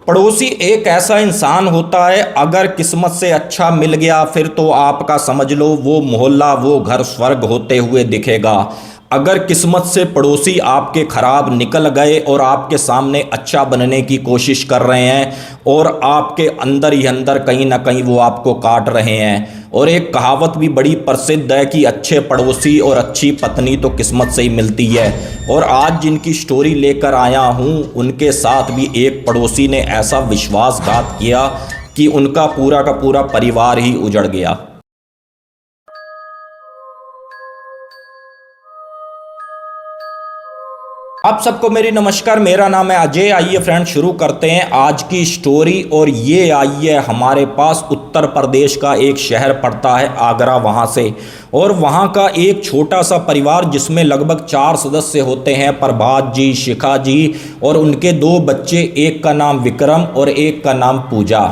पड़ोसी एक ऐसा इंसान होता है, अगर किस्मत से अच्छा मिल गया फिर तो आपका समझ लो वो मोहल्ला वो घर स्वर्ग होते हुए दिखेगा। अगर किस्मत से पड़ोसी आपके खराब निकल गए और आपके सामने अच्छा बनने की कोशिश कर रहे हैं और आपके अंदर ही अंदर कहीं ना कहीं वो आपको काट रहे हैं। और एक कहावत भी बड़ी प्रसिद्ध है कि अच्छे पड़ोसी और अच्छी पत्नी तो किस्मत से ही मिलती है। और आज जिनकी स्टोरी लेकर आया हूँ उनके साथ भी एक पड़ोसी ने ऐसा विश्वासघात किया कि उनका पूरा का पूरा परिवार ही उजड़ गया। आप सबको मेरी नमस्कार, मेरा नाम है अजय। आइए फ्रेंड शुरू करते हैं आज की स्टोरी। और ये आई है हमारे पास उत्तर प्रदेश का एक शहर पड़ता है आगरा, वहाँ से। और वहाँ का एक छोटा सा परिवार जिसमें लगभग 4 सदस्य होते हैं, प्रभात जी, शिखा जी और उनके 2 बच्चे, एक का नाम विक्रम और एक का नाम पूजा।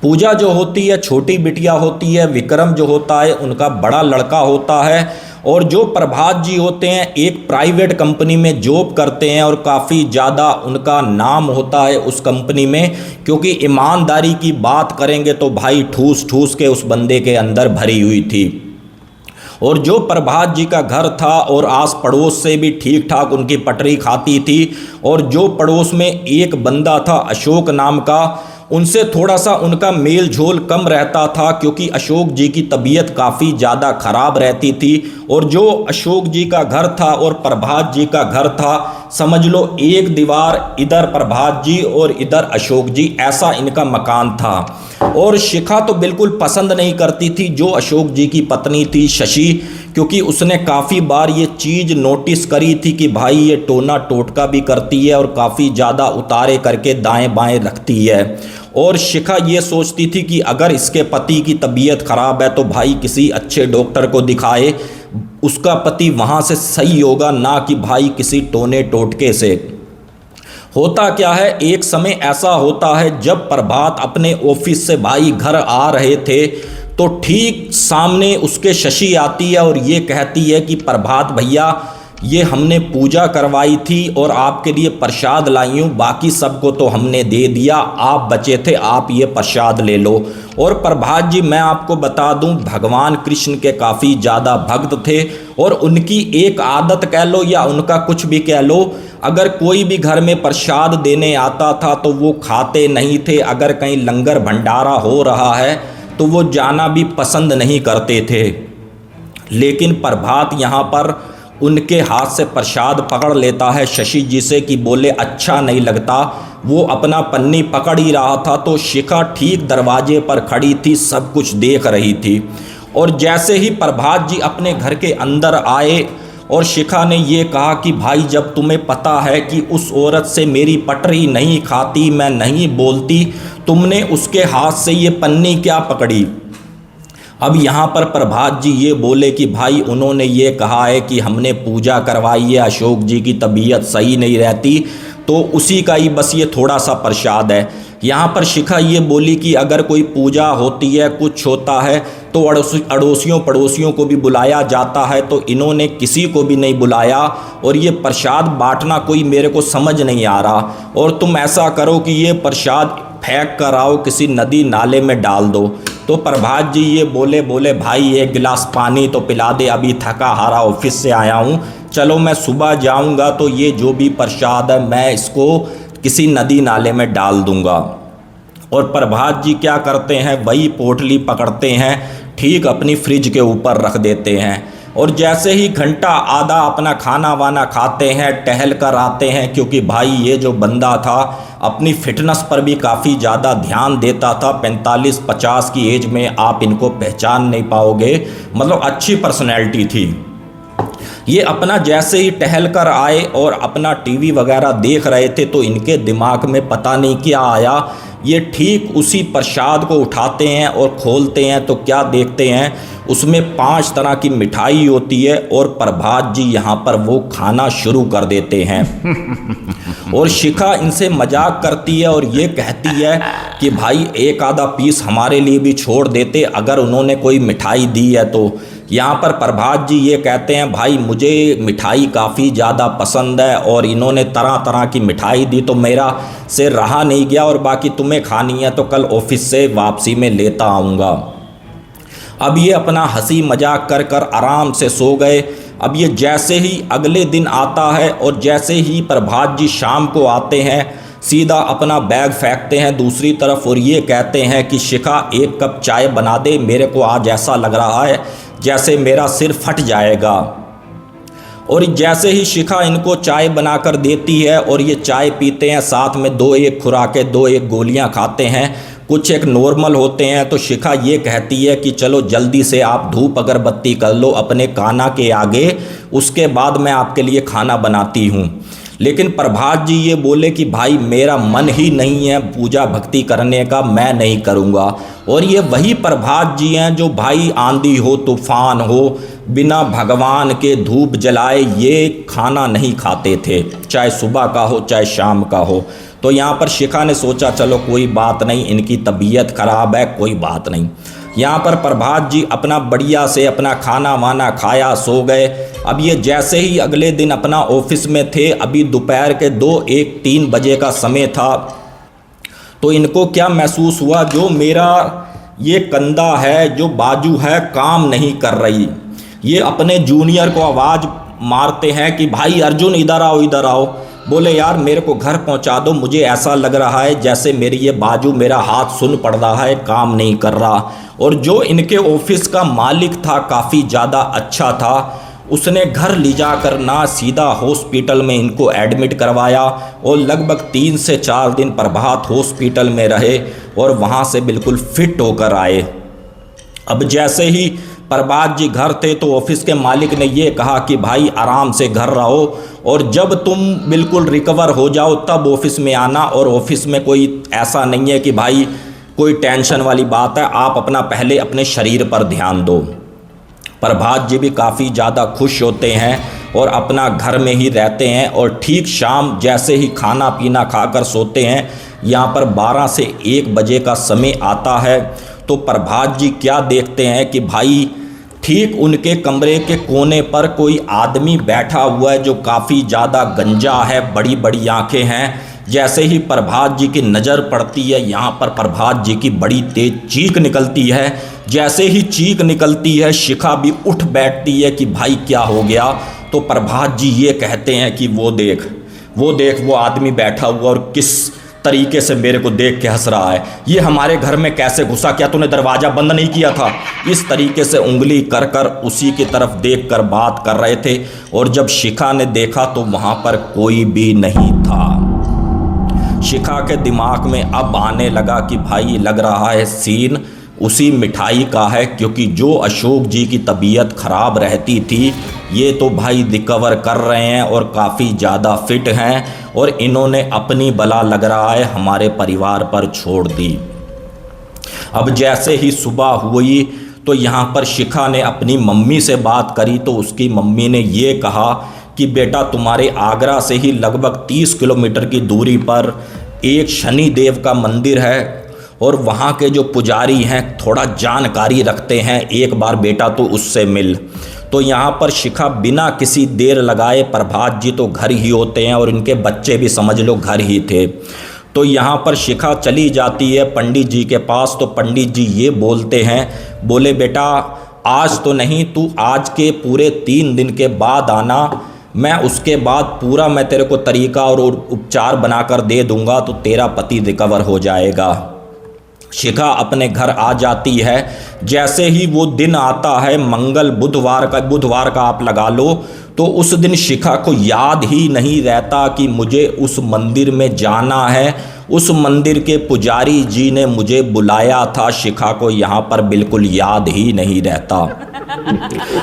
पूजा जो होती है छोटी बिटिया होती है, विक्रम जो होता है उनका बड़ा लड़का होता है। और जो प्रभात जी होते हैं एक प्राइवेट कंपनी में जॉब करते हैं और काफ़ी ज़्यादा उनका नाम होता है उस कंपनी में, क्योंकि ईमानदारी की बात करेंगे तो भाई ठूस ठूस के उस बंदे के अंदर भरी हुई थी। और जो प्रभात जी का घर था और आस पड़ोस से भी ठीक ठाक उनकी पटरी खाती थी। और जो पड़ोस में एक बंदा था अशोक नाम का, उनसे थोड़ा सा उनका मेल झोल कम रहता था, क्योंकि अशोक जी की तबीयत काफ़ी ज़्यादा ख़राब रहती थी। और जो अशोक जी का घर था और प्रभात जी का घर था, समझ लो एक दीवार इधर प्रभात जी और इधर अशोक जी, ऐसा इनका मकान था। और शिखा तो बिल्कुल पसंद नहीं करती थी जो अशोक जी की पत्नी थी शशि, क्योंकि उसने काफ़ी बार ये चीज़ नोटिस करी थी कि भाई ये टोना टोटका भी करती है और काफ़ी ज़्यादा उतारे करके दाएं बाएं रखती है। और शिखा ये सोचती थी कि अगर इसके पति की तबीयत ख़राब है तो भाई किसी अच्छे डॉक्टर को दिखाए, उसका पति वहाँ से सही होगा, ना कि भाई किसी टोने टोटके से। होता क्या है, एक समय ऐसा होता है जब प्रभात अपने ऑफिस से भाई घर आ रहे थे तो ठीक सामने उसके शशि आती है और ये कहती है कि प्रभात भैया, ये हमने पूजा करवाई थी और आपके लिए प्रसाद लाई हूँ, बाकी सबको तो हमने दे दिया, आप बचे थे, आप ये प्रसाद ले लो। और प्रभात जी मैं आपको बता दूं भगवान कृष्ण के काफ़ी ज़्यादा भक्त थे और उनकी एक आदत कह लो या उनका कुछ भी कह लो, अगर कोई भी घर में प्रसाद देने आता था तो वो खाते नहीं थे। अगर कहीं लंगर भंडारा हो रहा है तो वो जाना भी पसंद नहीं करते थे। लेकिन प्रभात यहाँ पर उनके हाथ से प्रसाद पकड़ लेता है शशि जी से कि बोले अच्छा नहीं लगता। वो अपना पन्नी पकड़ ही रहा था तो शिखा ठीक दरवाजे पर खड़ी थी, सब कुछ देख रही थी। और जैसे ही प्रभात जी अपने घर के अंदर आए और शिखा ने ये कहा कि भाई जब तुम्हें पता है कि उस औरत से मेरी पटरी नहीं खाती, मैं नहीं बोलती, तुमने उसके हाथ से ये पन्नी क्या पकड़ी। अब यहाँ पर प्रभात जी ये बोले कि भाई उन्होंने ये कहा है कि हमने पूजा करवाई है, अशोक जी की तबीयत सही नहीं रहती, तो उसी का ही बस ये थोड़ा सा प्रसाद है। यहाँ पर शिखा ये बोली कि अगर कोई पूजा होती है, कुछ होता है तो अड़ोसियों पड़ोसियों को भी बुलाया जाता है, तो इन्होंने किसी को भी नहीं बुलाया और ये प्रसाद बांटना कोई मेरे को समझ नहीं आ रहा। और तुम ऐसा करो कि ये प्रसाद फेंक कर आओ, किसी नदी नाले में डाल दो। तो प्रभात जी ये बोले भाई एक गिलास पानी तो पिला दे, अभी थका हारा ऑफिस से आया हूँ, चलो मैं सुबह जाऊँगा तो ये जो भी प्रसाद है मैं इसको किसी नदी नाले में डाल दूँगा। और प्रभात जी क्या करते हैं, वही पोटली पकड़ते हैं, ठीक अपनी फ्रिज के ऊपर रख देते हैं। और जैसे ही घंटा आधा अपना खाना वाना खाते हैं, टहल कर आते हैं, क्योंकि भाई ये जो बंदा था अपनी फिटनेस पर भी काफ़ी ज़्यादा ध्यान देता था। 45-50 की एज में आप इनको पहचान नहीं पाओगे, मतलब अच्छी पर्सनैलिटी थी। ये अपना जैसे ही टहल कर आए और अपना टीवी वगैरह देख रहे थे तो इनके दिमाग में पता नहीं क्या आया, ये ठीक उसी प्रसाद को उठाते हैं और खोलते हैं तो क्या देखते हैं, उसमें 5 तरह की मिठाई होती है और प्रभात जी यहाँ पर वो खाना शुरू कर देते हैं। और शिखा इनसे मजाक करती है और ये कहती है कि भाई एक आधा पीस हमारे लिए भी छोड़ देते अगर उन्होंने कोई मिठाई दी है तो। यहाँ पर प्रभात जी ये कहते हैं, भाई मुझे मिठाई काफ़ी ज़्यादा पसंद है और इन्होंने तरह तरह की मिठाई दी तो मेरा से रहा नहीं गया, और बाकी तुम्हें खानी है तो कल ऑफिस से वापसी में लेता आऊँगा। अब ये अपना हंसी मजाक कर कर आराम से सो गए। अब ये जैसे ही अगले दिन आता है और जैसे ही प्रभात जी शाम को आते हैं, सीधा अपना बैग फेंकते हैं दूसरी तरफ और ये कहते हैं कि शिखा एक कप चाय बना दे, मेरे को आज ऐसा लग रहा है जैसे मेरा सिर फट जाएगा। और जैसे ही शिखा इनको चाय बनाकर देती है और ये चाय पीते हैं, साथ में 2-1 खुराकें 2-1 गोलियां खाते हैं, कुछ एक नॉर्मल होते हैं, तो शिखा ये कहती है कि चलो जल्दी से आप धूप अगरबत्ती कर लो अपने कान्हा के आगे, उसके बाद मैं आपके लिए खाना बनाती हूँ। लेकिन प्रभात जी ये बोले कि भाई मेरा मन ही नहीं है पूजा भक्ति करने का, मैं नहीं करूँगा। और ये वही प्रभात जी हैं जो भाई आंधी हो तूफान हो बिना भगवान के धूप जलाए ये खाना नहीं खाते थे, चाहे सुबह का हो चाहे शाम का हो। तो यहाँ पर शिखा ने सोचा चलो कोई बात नहीं, इनकी तबीयत खराब है, कोई बात नहीं। यहाँ पर प्रभात जी अपना बढ़िया से अपना खाना वाना खाया, सो गए। अब ये जैसे ही अगले दिन अपना ऑफिस में थे, अभी दोपहर के 2-1-3 बजे का समय था, तो इनको क्या महसूस हुआ, जो मेरा ये कंधा है, जो बाजू है, काम नहीं कर रही। ये अपने जूनियर को आवाज़ मारते हैं कि भाई अर्जुन इधर आओ इधर आओ। बोले यार मेरे को घर पहुंचा दो, मुझे ऐसा लग रहा है जैसे मेरी ये बाजू, मेरा हाथ सुन पड़ रहा है, काम नहीं कर रहा। और जो इनके ऑफिस का मालिक था काफ़ी ज़्यादा अच्छा था, उसने घर ले जाकर ना सीधा हॉस्पिटल में इनको एडमिट करवाया और लगभग 3 से 4 दिन प्रभात हॉस्पिटल में रहे और वहाँ से बिल्कुल फिट होकर आए। अब जैसे ही प्रभात जी घर थे तो ऑफिस के मालिक ने ये कहा कि भाई आराम से घर रहो और जब तुम बिल्कुल रिकवर हो जाओ तब ऑफिस में आना, और ऑफिस में कोई ऐसा नहीं है कि भाई कोई टेंशन वाली बात है, आप अपना पहले अपने शरीर पर ध्यान दो। प्रभात जी भी काफ़ी ज़्यादा खुश होते हैं और अपना घर में ही रहते हैं और ठीक शाम जैसे ही खाना पीना खाकर सोते हैं, यहाँ पर 12 से 1 बजे का समय आता है, तो प्रभात जी क्या देखते हैं कि भाई ठीक उनके कमरे के कोने पर कोई आदमी बैठा हुआ है जो काफ़ी ज़्यादा गंजा है, बड़ी बड़ी आंखें हैं। जैसे ही प्रभात जी की नज़र पड़ती है, यहाँ पर प्रभात जी की बड़ी तेज चीख निकलती है। जैसे ही चीख निकलती है, शिखा भी उठ बैठती है कि भाई क्या हो गया। तो प्रभात जी ये कहते हैं कि वो देख वो आदमी बैठा हुआ और किस तरीके से मेरे को देख के हंस रहा है, ये हमारे घर में कैसे घुसा, क्या तूने दरवाज़ा बंद नहीं किया था। इस तरीके से उंगली कर कर उसी की तरफ देख कर बात कर रहे थे। और जब शिखा ने देखा तो वहाँ पर कोई भी नहीं था। शिखा के दिमाग में अब आने लगा कि भाई लग रहा है सीन उसी मिठाई का है, क्योंकि जो अशोक जी की तबीयत खराब रहती थी ये तो भाई रिकवर कर रहे हैं और काफ़ी ज़्यादा फिट हैं, और इन्होंने अपनी बला लग रहा है हमारे परिवार पर छोड़ दी। अब जैसे ही सुबह हुई तो यहाँ पर शिखा ने अपनी मम्मी से बात करी, तो उसकी मम्मी ने ये कहा कि बेटा तुम्हारे आगरा से ही लगभग 30 किलोमीटर की दूरी पर एक शनि देव का मंदिर है और वहाँ के जो पुजारी हैं थोड़ा जानकारी रखते हैं, एक बार बेटा तो उससे मिल। तो यहाँ पर शिखा बिना किसी देर लगाए, प्रभात जी तो घर ही होते हैं और इनके बच्चे भी समझ लो घर ही थे, तो यहाँ पर शिखा चली जाती है पंडित जी के पास। तो पंडित जी ये बोलते हैं, बोले बेटा आज तो नहीं, तू आज के पूरे 3 दिन के बाद आना, मैं उसके बाद पूरा मैं तेरे को तरीका और उपचार बनाकर दे दूंगा, तो तेरा पति रिकवर हो जाएगा। शिखा अपने घर आ जाती है। जैसे ही वो दिन आता है मंगल बुधवार का आप लगा लो, तो उस दिन शिखा को याद ही नहीं रहता कि मुझे उस मंदिर में जाना है, उस मंदिर के पुजारी जी ने मुझे बुलाया था। शिखा को यहाँ पर बिल्कुल याद ही नहीं रहता।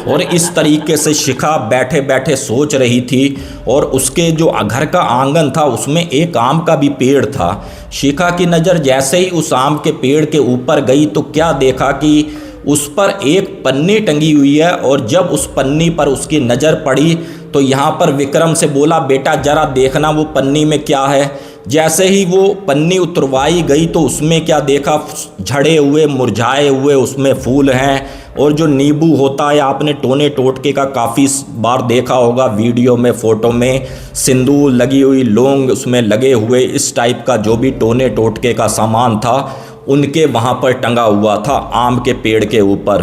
और इस तरीके से शिखा बैठे बैठे सोच रही थी, और उसके जो घर का आंगन था उसमें एक आम का भी पेड़ था। शिखा की नज़र जैसे ही उस आम के पेड़ के ऊपर गई तो क्या देखा कि उस पर एक पन्नी टंगी हुई है, और जब उस पन्नी पर उसकी नज़र पड़ी तो यहाँ पर विक्रम से बोला, बेटा जरा देखना वो पन्नी में क्या है। जैसे ही वो पन्नी उतरवाई गई तो उसमें क्या देखा, झड़े हुए मुरझाए हुए उसमें फूल हैं। और जो नींबू होता है, आपने टोने टोटके का काफ़ी बार देखा होगा वीडियो में, फ़ोटो में, सिंदूर लगी हुई, लौंग उसमें लगे हुए, इस टाइप का जो भी टोने टोटके का सामान था उनके वहाँ पर टंगा हुआ था आम के पेड़ के ऊपर।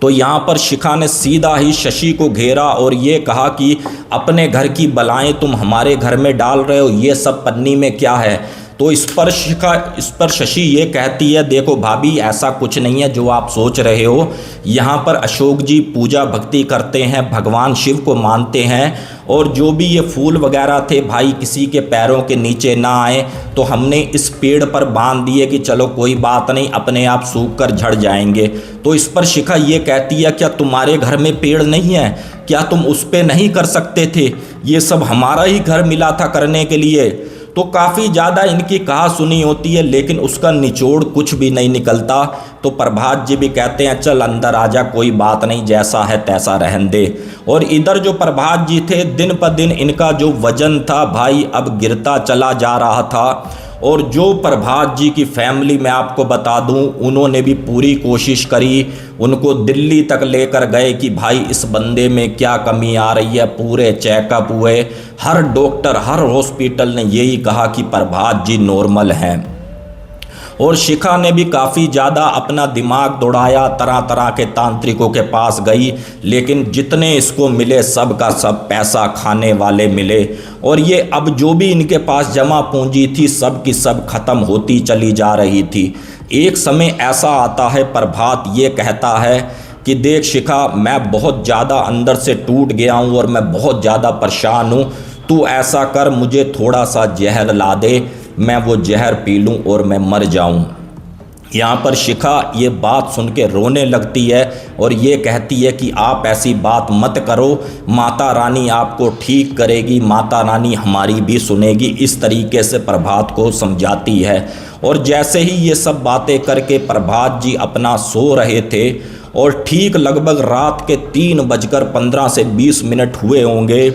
तो यहाँ पर शिखा ने सीधा ही शशि को घेरा और ये कहा कि अपने घर की बलाएं तुम हमारे घर में डाल रहे हो, ये सब पन्नी में क्या है। तो इस पर शशि ये कहती है, देखो भाभी, ऐसा कुछ नहीं है जो आप सोच रहे हो। यहाँ पर अशोक जी पूजा भक्ति करते हैं, भगवान शिव को मानते हैं, और जो भी ये फूल वगैरह थे भाई किसी के पैरों के नीचे ना आए, तो हमने इस पेड़ पर बांध दिए कि चलो कोई बात नहीं, अपने आप सूख कर झड़ जाएंगे। तो इस पर शिखा ये कहती है, क्या तुम्हारे घर में पेड़ नहीं है, क्या तुम उस पे नहीं कर सकते थे, ये सब हमारा ही घर मिला था करने के लिए। तो काफ़ी ज़्यादा इनकी कहा सुनी होती है, लेकिन उसका निचोड़ कुछ भी नहीं निकलता। तो प्रभात जी भी कहते हैं, चल अंदर आजा, कोई बात नहीं, जैसा है तैसा रहन दे। और इधर जो प्रभात जी थे, दिन पर दिन इनका जो वजन था भाई अब गिरता चला जा रहा था। और जो प्रभात जी की फैमिली मैं आपको बता दूं, उन्होंने भी पूरी कोशिश करी, उनको दिल्ली तक लेकर गए कि भाई इस बंदे में क्या कमी आ रही है, पूरे चेकअप हुए, हर डॉक्टर हर हॉस्पिटल ने यही कहा कि प्रभात जी नॉर्मल हैं। और शिखा ने भी काफ़ी ज़्यादा अपना दिमाग दौड़ाया, तरह तरह के तांत्रिकों के पास गई, लेकिन जितने इसको मिले सब का सब पैसा खाने वाले मिले। और ये अब जो भी इनके पास जमा पूंजी थी सब की सब खत्म होती चली जा रही थी। एक समय ऐसा आता है, प्रभात ये कहता है कि देख शिखा, मैं बहुत ज़्यादा अंदर से टूट गया हूँ और मैं बहुत ज़्यादा परेशान हूँ, तू ऐसा कर, मुझे थोड़ा सा जहर ला दे, मैं वो जहर पी लूँ और मैं मर जाऊँ। यहाँ पर शिखा ये बात सुन के रोने लगती है और ये कहती है कि आप ऐसी बात मत करो, माता रानी आपको ठीक करेगी, माता रानी हमारी भी सुनेगी, इस तरीके से प्रभात को समझाती है। और जैसे ही ये सब बातें करके प्रभात जी अपना सो रहे थे और ठीक लगभग रात के 3:15 से 20 मिनट हुए होंगे,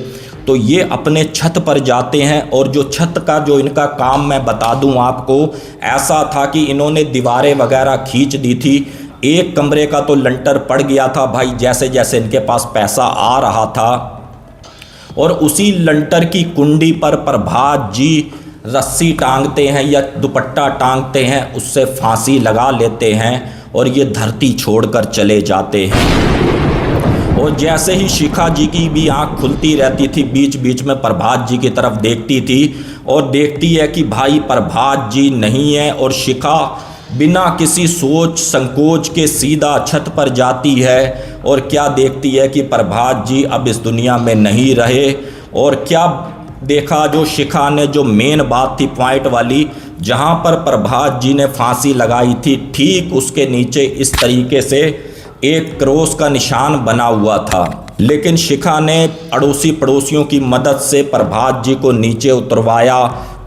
तो ये अपने छत पर जाते हैं। और जो छत का जो इनका काम मैं बता दूं आपको, ऐसा था कि इन्होंने दीवारें वगैरह खींच दी थी। एक कमरे का तो लंटर पड़ गया था भाई, जैसे जैसे इनके पास पैसा आ रहा था। और उसी लंटर की कुंडी पर प्रभात जी रस्सी टांगते हैं या दुपट्टा टांगते हैं, उससे फांसी लगा लेते हैं और ये धरती छोड़कर चले जाते हैं। और जैसे ही शिखा जी की भी आंख खुलती रहती थी, बीच बीच में प्रभात जी की तरफ देखती थी और देखती है कि भाई प्रभात जी नहीं है। और शिखा बिना किसी सोच संकोच के सीधा छत पर जाती है और क्या देखती है कि प्रभात जी अब इस दुनिया में नहीं रहे। और क्या देखा, जो शिखा ने जो मेन बात थी पॉइंट वाली, जहां पर प्रभात जी ने फांसी लगाई थी, ठीक उसके नीचे इस तरीके से एक क्रॉस का निशान बना हुआ था। लेकिन शिखा ने अड़ोसी पड़ोसियों की मदद से प्रभात जी को नीचे उतरवाया,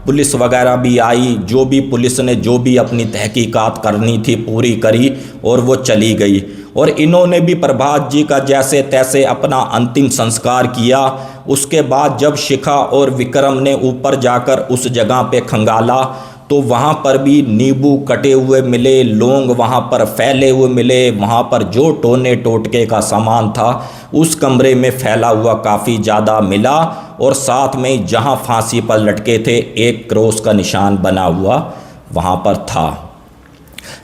पुलिस वगैरह भी आई, जो भी पुलिस ने जो भी अपनी तहकीकात करनी थी पूरी करी और वो चली गई। और इन्होंने भी प्रभात जी का जैसे तैसे अपना अंतिम संस्कार किया। उसके बाद जब शिखा और विक्रम ने ऊपर जाकर उस जगह पे खंगाला, तो वहाँ पर भी नींबू कटे हुए मिले, लौंग वहाँ पर फैले हुए मिले, वहाँ पर जो टोने टोटके का सामान था उस कमरे में फैला हुआ काफ़ी ज़्यादा मिला। और साथ में जहाँ फांसी पर लटके थे एक क्रॉस का निशान बना हुआ वहाँ पर था।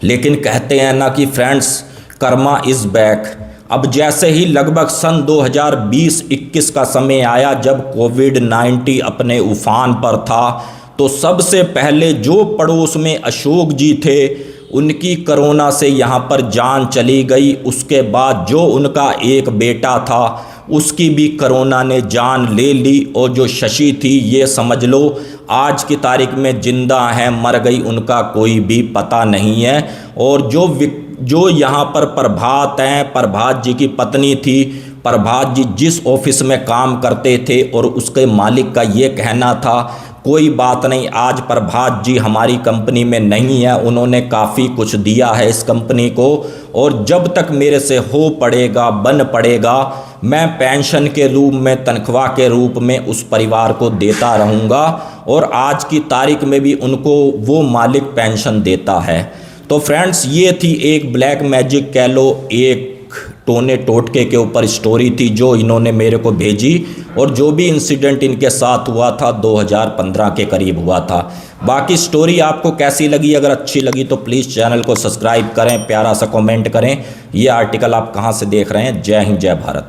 लेकिन कहते हैं ना कि फ्रेंड्स, कर्मा इज़ बैक। अब जैसे ही लगभग सन 2020-21 का समय आया, जब कोविड-19 अपने उफान पर था, तो सबसे पहले जो पड़ोस में अशोक जी थे उनकी कोरोना से यहाँ पर जान चली गई। उसके बाद जो उनका एक बेटा था उसकी भी कोरोना ने जान ले ली। और जो शशि थी, ये समझ लो आज की तारीख में जिंदा है मर गई उनका कोई भी पता नहीं है। और जो यहाँ पर प्रभात हैं, प्रभात जी की पत्नी थी, प्रभात जी जिस ऑफिस में काम करते थे और उसके मालिक का ये कहना था कोई बात नहीं, आज प्रभात जी हमारी कंपनी में नहीं है, उन्होंने काफ़ी कुछ दिया है इस कंपनी को, और जब तक मेरे से हो पड़ेगा बन पड़ेगा, मैं पेंशन के रूप में, तनख्वाह के रूप में उस परिवार को देता रहूँगा, और आज की तारीख में भी उनको वो मालिक पेंशन देता है। तो फ्रेंड्स, ये थी एक ब्लैक मैजिक कह लो, एक टोने टोटके के ऊपर स्टोरी थी जो इन्होंने मेरे को भेजी, और जो भी इंसिडेंट इनके साथ हुआ था 2015 के करीब हुआ था। बाकी स्टोरी आपको कैसी लगी? अगर अच्छी लगी तो प्लीज़ चैनल को सब्सक्राइब करें, प्यारा सा कमेंट करें। ये आर्टिकल आप कहाँ से देख रहे हैं? जय हिंद, जय भारत।